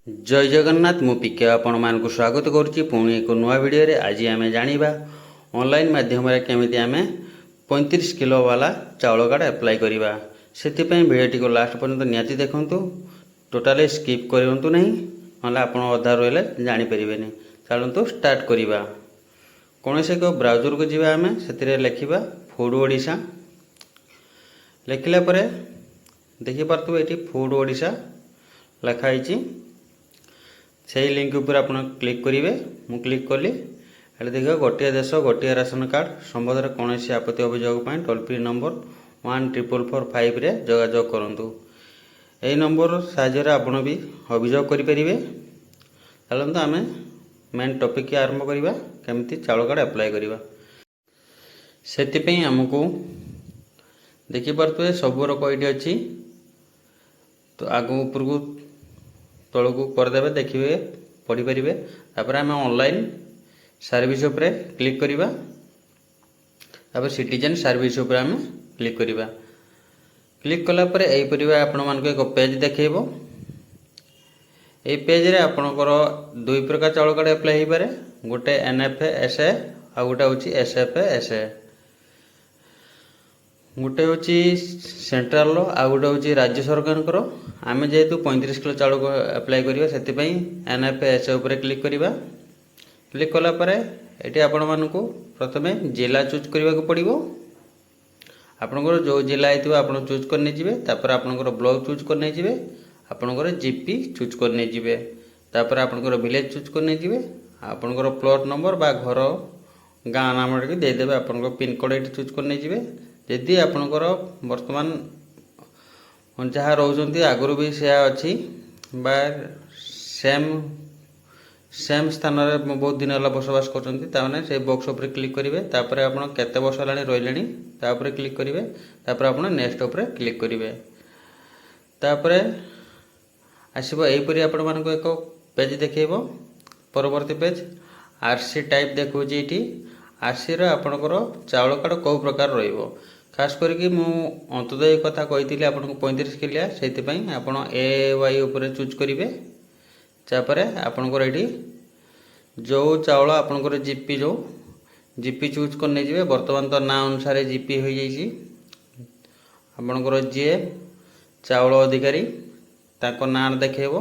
जय जगन्नाथ मु पिके आपण मानक स्वागत करुच्ची पुणी एक नुआ भिडियो आज आम जाना ऑनलाइन माध्यम केमी आम 35 किलो वाला चाउल कार्ड अप्लाई करवा से भिडियो को लास्ट पर्यंत निहाती देखूँ टोटाली स्किप करूँ नहीं ना आप अधा रही जापर चलतु स्टार्ट करवा कौन से एक ब्राउजर को जी आम से लिखा फूड ओडिशा लिखला देखिपे ये फूड ओडिशा लिखाई से लिंक उपर आप क्लिक करेंगे मु क्लिक कली ये देखिए गोटे देश गोटे राशन कार्ड संबंध कौन आपत्ति अभियोग टोल फ्री नंबर 1445 रे जोगाजोग करूँ यही नंबर साहाय्य आपड़ भी अभियोग करें। चलते आम मेन टॉपिक आरंभ करवा केमती चाउल कार्ड अप्लाई करवा से आमको देखिपे सब रोक ये अच्छी तो आग ऊपर को तौक करदे देखिए पढ़ीपर तापर आम ऑनलाइन सर्विस उपरे क्लिक करवा तापर सिटीजन सर्विस उपरे आम क्लिक करवा क्लिक कलापर यहीपर आपण मानक एक पेज देखो ये पेज रे आपणकर दुई प्रकार चाउल कार्ड अप्लाई हो पारे गोटे NFA SA आ गोटे हूँ SFA SA गोटे हूँ सेंट्राल आ गोटे हूँ राज्य सरकार आम जेहेतु 35 किलो चाउल अप्लाई करवा से NFA SA उपर क्लिक करवा क्लिक कलापर ये आपण मानक प्रथमे जिला चूज करने को पड़ो आपणकर जो जिला हो आप चूज करने जी तापर आपणकर ब्लॉक चूज करने जी आपणकर GP चूज करने जी तापर आपणकर विलेज चूज करने जी आपणकर प्लॉट नंबर बा घर गाँ नाम देदेवे आपणकर पिन कोड ये चूज करने जी जदि आपणकर वर्तमान जहाँ रोच आगु भी से अच्छी बा सेम स्थान में बहुत दिन है बसवास कर से बॉक्स उपर क्लिक करेंगे तापर आप केते वर्ष है रही तापर क्लिक करेंगे तापर आप नेक्स्ट उपर क्लिक करेंगे तापर आसब यहीपरि आपण मानक एक पेज देखो परवर्ती पेज RC टाइप देखो ये RC आपणकर चाउल कार्ड कौ प्रकार रो खास करके मु अंतोदय कथा कही आपको 35 किलिया से आप AY उपर चूज करेंगे तापर आपणकर ये जो चाउल आपणकर GP जो GP चूज करने जी बर्तमान तो ना अनुसार GP हो जाइए आपणकर जी चाउल अधिकारी ताको ना देखेब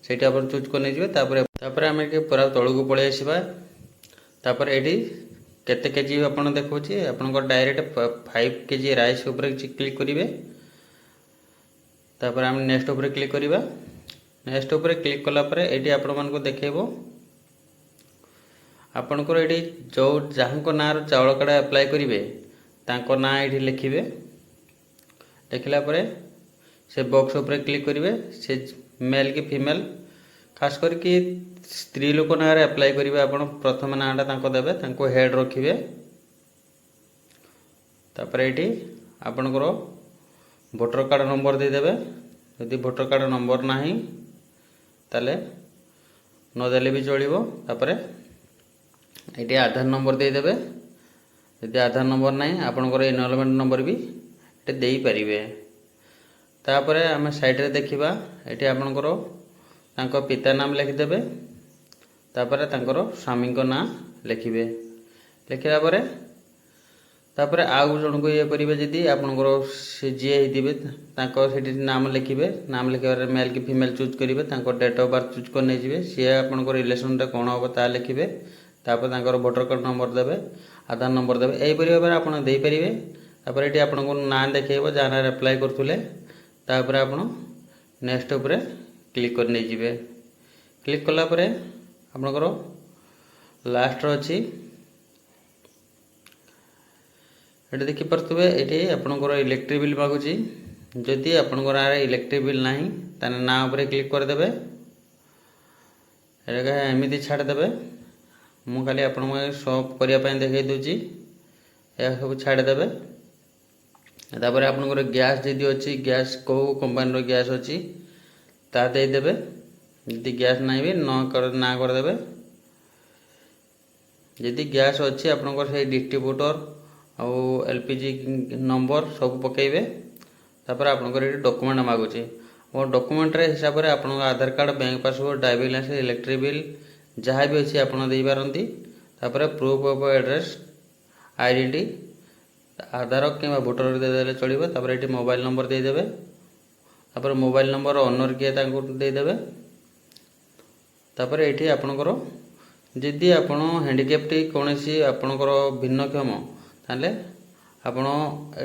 से चूज करने जी तापर आम पूरा तौक पलि आसवा तापर ये केते केजी आपन देखौछि आपनकर डायरेक्ट 5 केजी राइस ऊपर क्लिक करेंगे तापर हम नेक्स्ट ऊपर क्लिक करवा नेक्स्ट ऊपर क्लिक कलापर ये आपण मानक देखेबो आपनकर ये जो जहाँ ना चाउल कार्ड अप्लाई करेंगे तांको ना ये लिखिबे लिखला परे से बॉक्स ऊपर क्लिक करेंगे से मेल कि फीमेल खास करके स्त्री लोक ना अप्लाई करेंगे आप प्रथम नाटा देवे हेड रखिए तापर ये आपणकर वोटर कार्ड नंबर देदेवे यदि वोटर कार्ड नंबर ना ताले नदेले भी चलो तापर ये आधार नंबर देदेवे यदि आधार नंबर ना आपणकर एनरोलमेंट नंबर भी ये दे पारे तापर आम साइड देखा ये आपणकर तांको पिता नाम लिखिदेवे तापर तांकर स्वामी ना लिखिबे लिखला परे तापर आउ जन को ये करेंगे जदि आपणकर से जी होते नाम लिखिबे नाम लिखा मेल कि फीमेल चूज करेंगे डेट ऑफ बर्थ चूज करने जी सी आपणकर रिलेसन कौन हम ता लिखिबे तापर तांकर वोटर कार्ड नंबर देवे आधार नंबर देवे यहीपरि भाव में आपड़ देपारे तापर ये आपको ना देखेब जहाँ अप्लाई करुले तापर आप नेक्स्ट उपर क्लिक करने जी क्लिक कलापर आपणकर लास्ट अच्छी ये देखिपे ये आपणकर इलेक्ट्रिक बिल मागुच जदि आपणकर इलेक्ट्रिक बिल ना ताने ना उपर क्लिक करदे एमती छाड़देवे मु खाली आप सब करने देखई दूची यह सब छाड़देवे तापर आपणकर गैस जदि अच्छी गैस कौ कंपानी गैस अच्छी ता देदेवे यदि गैस ना भी ना करदे यदि गैस अच्छी आपणकर से डिस्ट्रीब्यूटर आउ LPG नंबर सब पकेबे तापर आपणकर ये डॉक्यूमेंट मागुचे और डॉक्यूमेंट हिसाब से आपन Aadhaar card bank passbook driving licence electric bill जहाँ भी अच्छी आपड़ दे पारती तापर proof of address identity Aadhaar कि भोटर देदेले चलो तापर ये मोबाइल नंबर देदेवे तापर मोबाइल नंबर ओनर किए देदेवे तापर ये आपणकर जदि आपण हैंडिकैप्ट कौन सी आपणकर भिन्नक्षम ताले आपण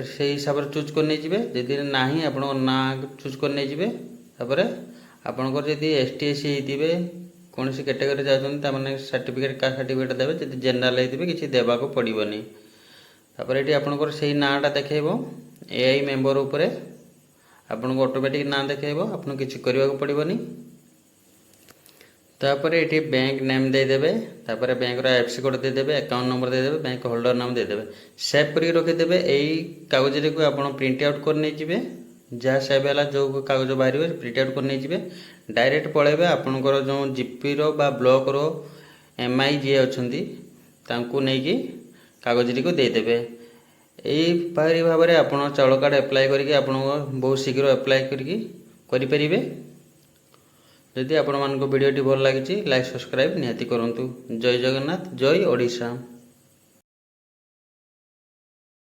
से हिसाब से चूज कर नहीं जिवे जदि नाही आपण ना चूज कर नहीं जिवे तापर आपणकर जदि एसटी एससी होइतिबे कौन सी कैटेगरी जाउछन माने सर्टिफिकेट कास्ट सर्टिफिकेट देबे जदि जनरल होइतिबे किछि देबा को पड़िबनी तापर ये आपणकर से नाटा देखैबो एआई मेंबर उपरे आपन ऑटोमेटिक ना देखैबो आपन किछि करबा को पड़िबनी तापर ये बैंक नेम देदेवे तापर बैंक एफसी कोड देदेवे अकाउंट नंबर देदेवे बैंक होल्डर नाम देदेवे सेव करके रखिदेवे यही कागज को आप प्रिंट आउट कर नहीं जिवे जहाँ सेव है जो कागज बाहर प्रिंट आउट कर नहीं जिवे डायरेक्ट पलैबे आपनकर जो जीपी रो बा ब्लॉक रो एमआई जी अच्छी तांकू नहीं कागज को देदेवे यही भाव में आप चाउल कार्ड एप्लाय करके आप बहुत शीघ्र एप्लाय करें जदि आपण मान वीडियोटी भल लगी लाइक सब्सक्राइब निहाती करूँ। जय जगन्नाथ जय ओडिशा।